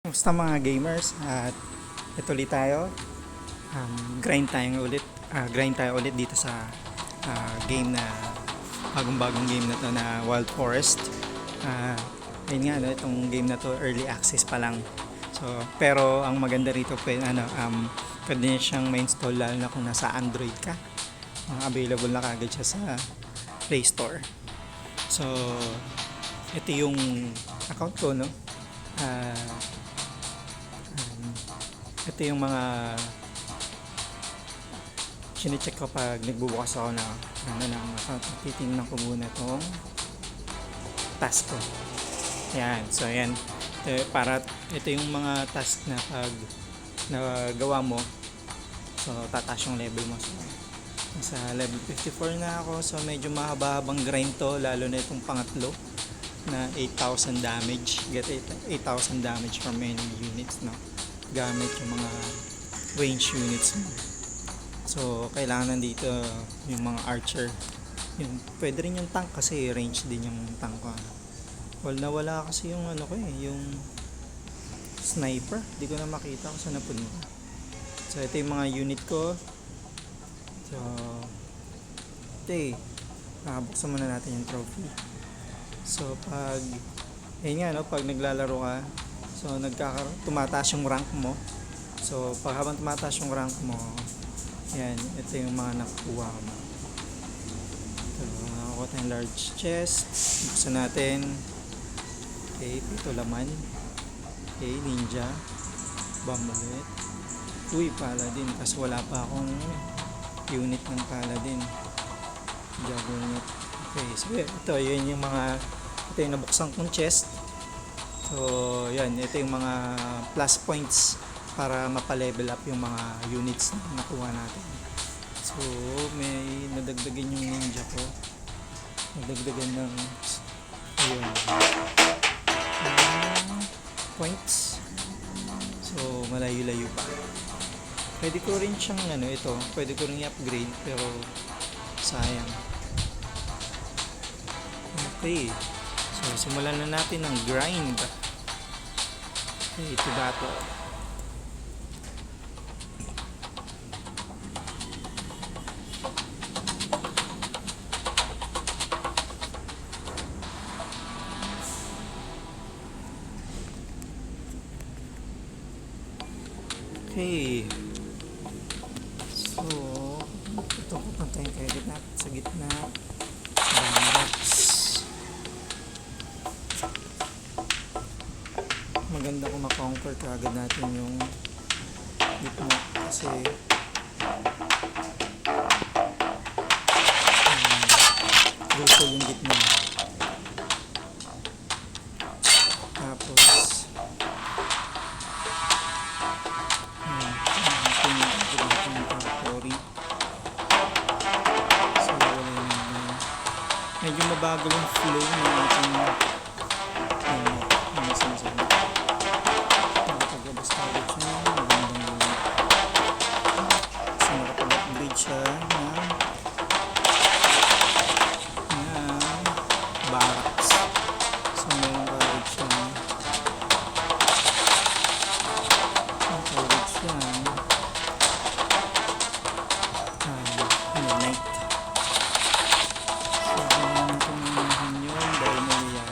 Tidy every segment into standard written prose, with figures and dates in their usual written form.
Kumusta mga gamers? At ito ulit tayo. Grind tayo ulit dito sa game na bagong-bagong game na to na Wild Forest. Ayun nga, no, itong game na to early access pa lang. So, pero ang maganda rito pwede niya siyang ma-install lalo na kung nasa Android ka. Available na kagad siya sa Play Store. So, ito yung account ko, no? Ah, ito yung mga chinecheck ko pag nagbubukas ako ng account. Titingnan ko muna itong task ko. Yan. So, yan. Ito yung mga task na pag nagawa mo, so, tataas yung level mo. So, nasa level 54 na ako. So, medyo mahaba-habang grind to, lalo na itong pangatlo na 8,000 damage. Get 8,000 damage from enemy units, no? Gamit yung mga range units mo. So, kailangan nandito yung mga archer. Pwede rin yung tank kasi range din yung tank ko. Wala kasi yung yung sniper. Hindi ko na makita kung saan napunta. So, ito yung mga unit ko. So, buksan muna natin yung trophy. So, pag naglalaro ka, so, tumataas yung rank mo. So, habang tumataas yung rank mo, yan, ito yung mga nakukuha mo. So, nakakuha tayong large chest. Buksan natin. Okay, ito laman. Okay, ninja. Bomb ulit. Uy, paladin. Kasi wala pa akong unit ng paladin. Juggernaut. Okay, so yun yung ito yung nabuksan kong chest. So, yan, ito yung mga plus points para mapa-level up yung mga units na nakuha natin. So, may nadagdagan yung ninja ko. Nadagdagan ng points. So, malayo-layo pa. Pwede ko rin siyang pwede ko rin i-upgrade pero sayang. Okay. So, simulan na natin ang grind. Okay, ito battle. Okay. So, ito pupuntahin kayo sa gitna. Maganda kung makonquer kaagad natin yung gitna kasi crucial yung gitna. Tapos medyo mabagal yung flow ng ating sinasabi. Nakapag-abas kagad siya. Magandang yun. So, nakapag-upgrade siya na barracks. So, meron kagad siya night. So, ganyan natin yun dahil may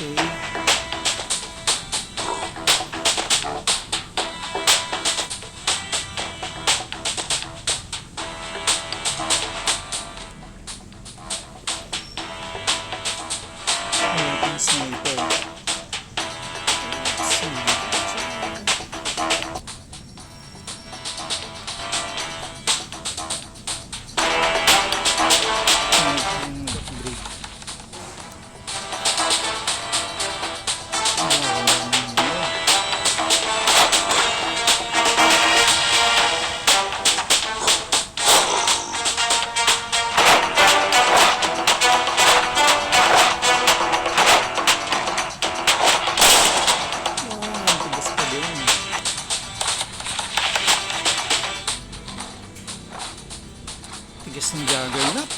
Okay. Ating sniper. Tigas ng juggernaut.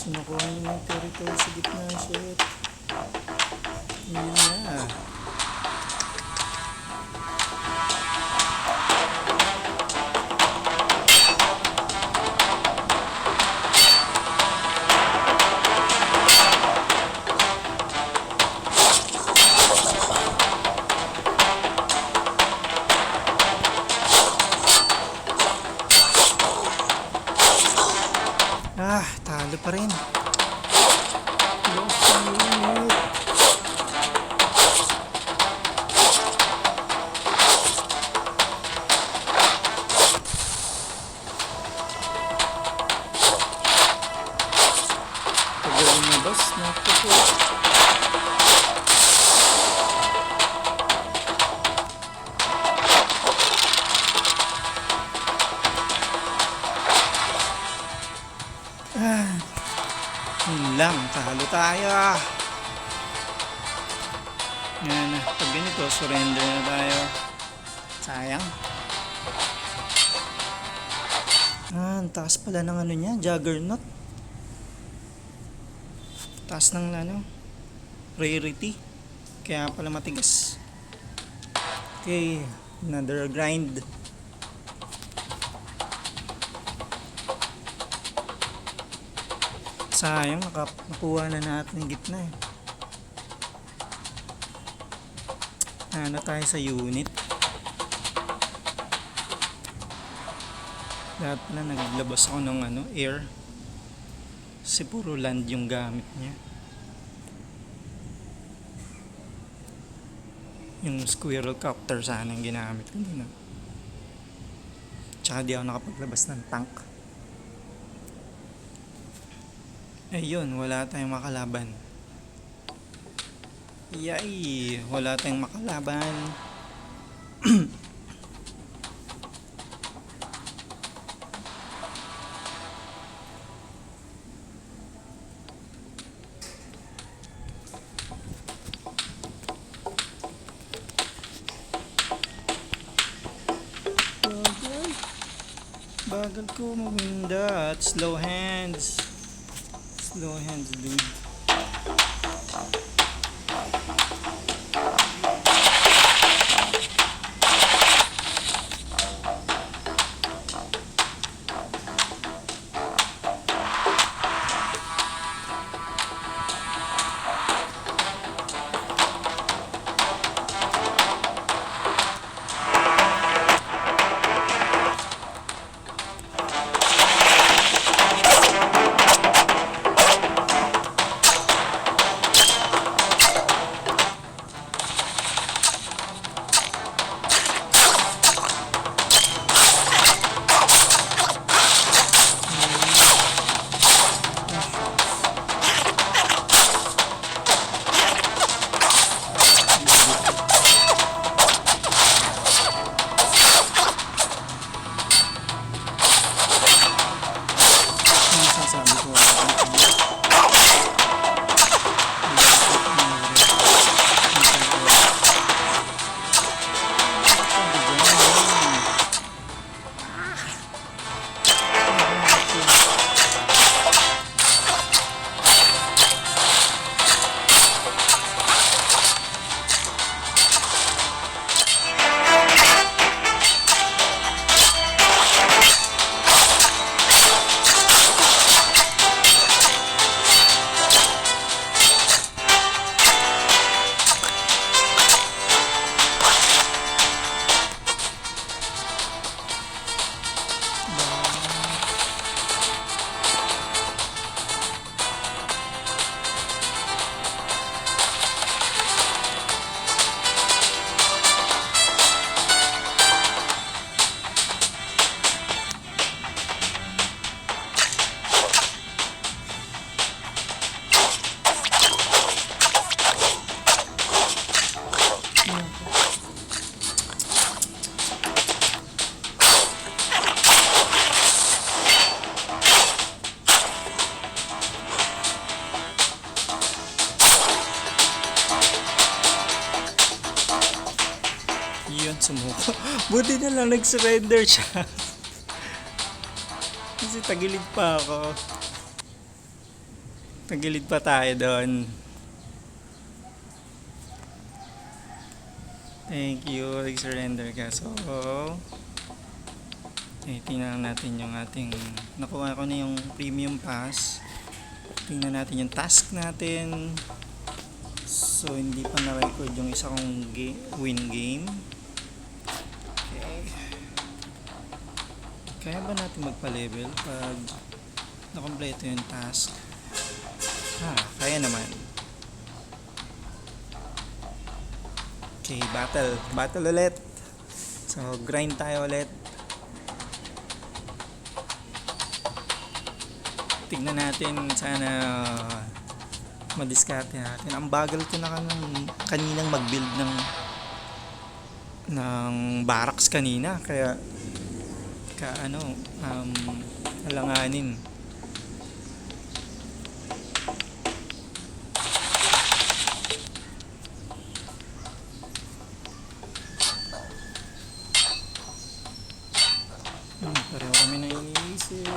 Sinukuha niyo yung territory sa gitna. Shit. Yun na. Talo pa rin. Lost ang unit. Pagawin na boss, naku po. Yun lang, talo tayo. Yan na, pag ganito, surrender na tayo. Sayang. Ang taas pala ng ano niya, juggernaut. Taas ng ano, rarity. Kaya pala matigas. Okay, another grind. Sayang, nakuha na natin yung gitna eh. Ano tayo sa unit. Lahat pala naglabas ako ng ano, air. Kasi puro land yung gamit niya. Yung squirrel copter sana yung ginamit ko din. Tsaka di ako nakapaglabas ng tank. Ayun, wala tayong makalaban. Yay! Wala tayong makalaban. Bagal ko maminda at slow hands. Slow hands, dude. Buti na lang nag-surrender siya. Kasi tagilid pa ako. Tagilid pa tayo doon. Thank you, nag-surrender ka. So, tingnan natin yung ating, nakuha ko na yung premium pass. Tingnan natin yung task natin. So, hindi pa na-record yung isa kong win game. Okay. Kaya ba natin magpa-level pag nakompleto yung task? Kaya naman. Okay, battle ulit. So, grind tayo ulit. Tignan natin, sana madiskarte natin. Ang bagal ko na kaninang mag-build ng barracks kanina, kaya alanganin. Pareho kami na iniisip.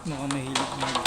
Mukhang mahilig mag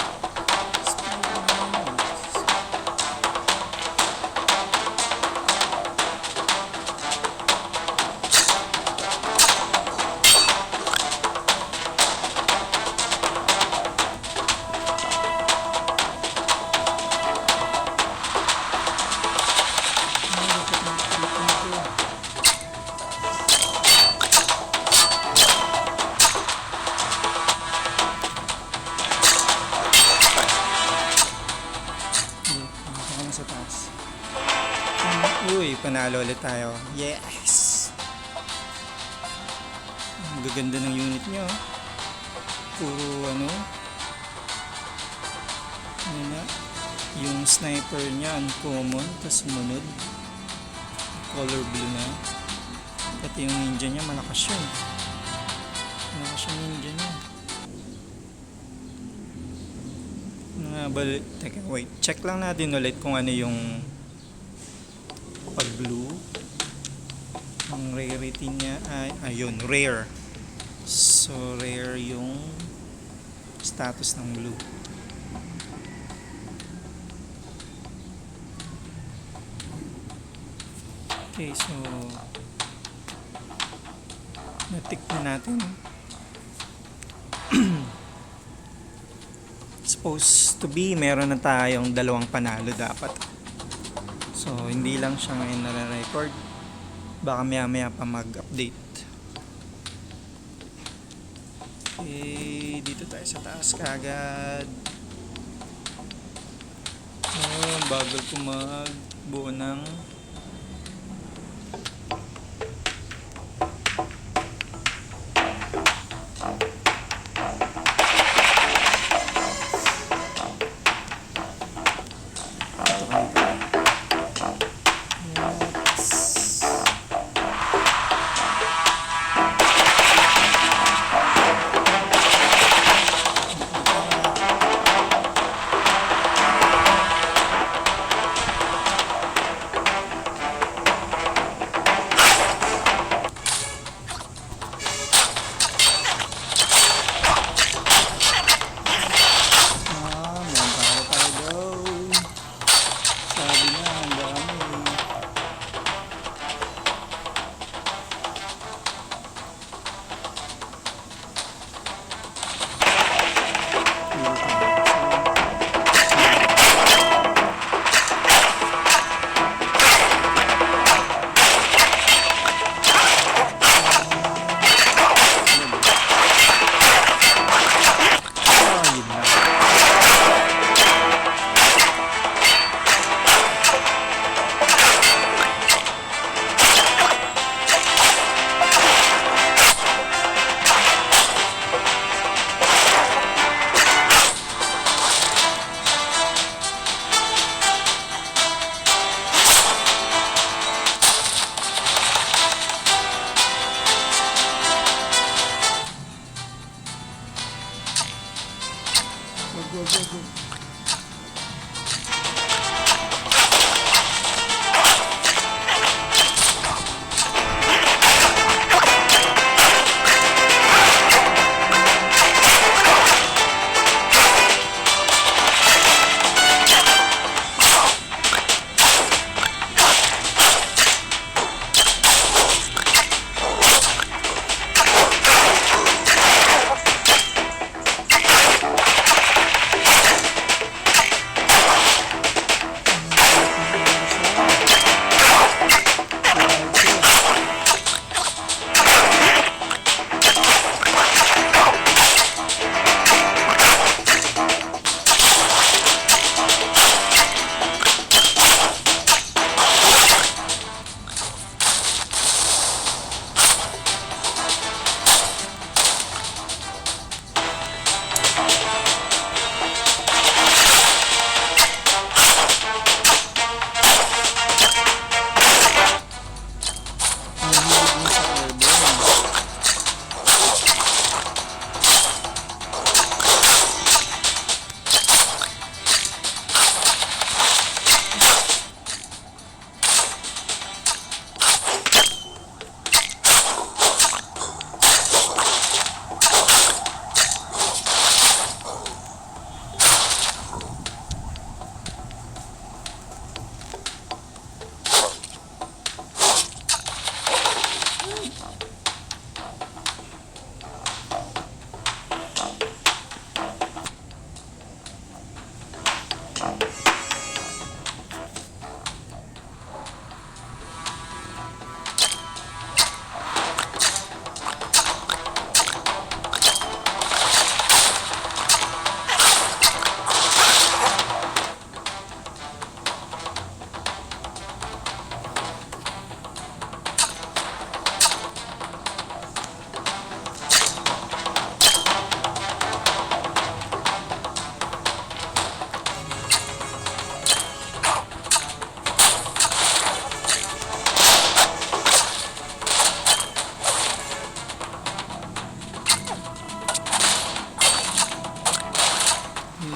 sa taas. Uy, panalo ulit tayo. Yes! Ang gaganda ng unit nyo. Puro yung sniper niya uncommon, tas sumunod color blue na. Pati yung ninja niya malakas yun. Malakas yung ninja niya. Teka, wait. Check lang natin ulit kung ano yung pag blue. Ang rarity niya ay ayun, rare. So rare yung status ng blue. Okay, so na-tick na natin. Supposed to be meron na tayong 2 panalo dapat. So hindi lang siya ngayon nare-record, baka maya pa mag-update. Okay, dito tayo sa taas kagad. Bagal ko magbuo ng go, go.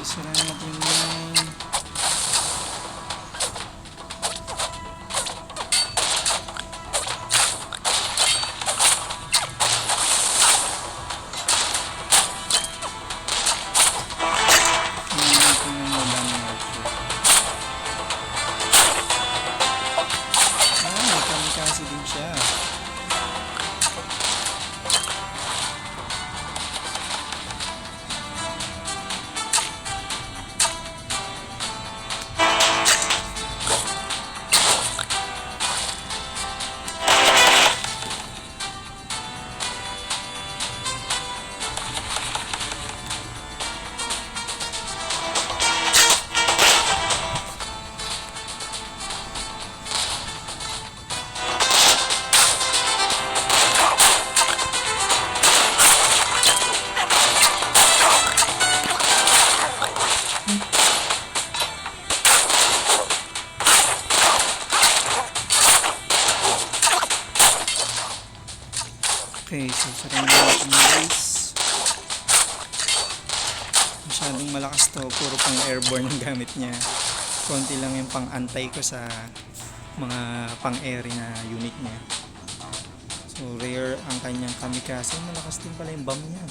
Sira natin yan. Kamikaze din siya. Okay, so sarang natin guys. Masyadong malakas to, puro pang airborne ang gamit niya. Konti lang yung pang antay ko sa mga pang airy na unit niya. So rare ang kanyang kamikaze. Malakas din pala yung bomb niya.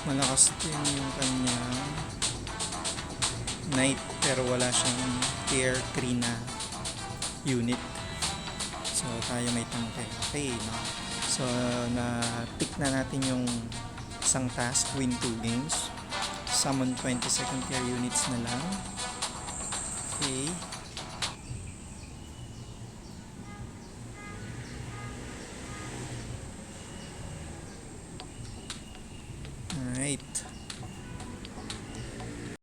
Malakas din yung kanyang night, pero wala siyang tier 3 na unit. So tayo may tangke. Okay, no? So na-tick na natin yung isang task, win 2 games. Summon 22nd tier units na lang. Okay.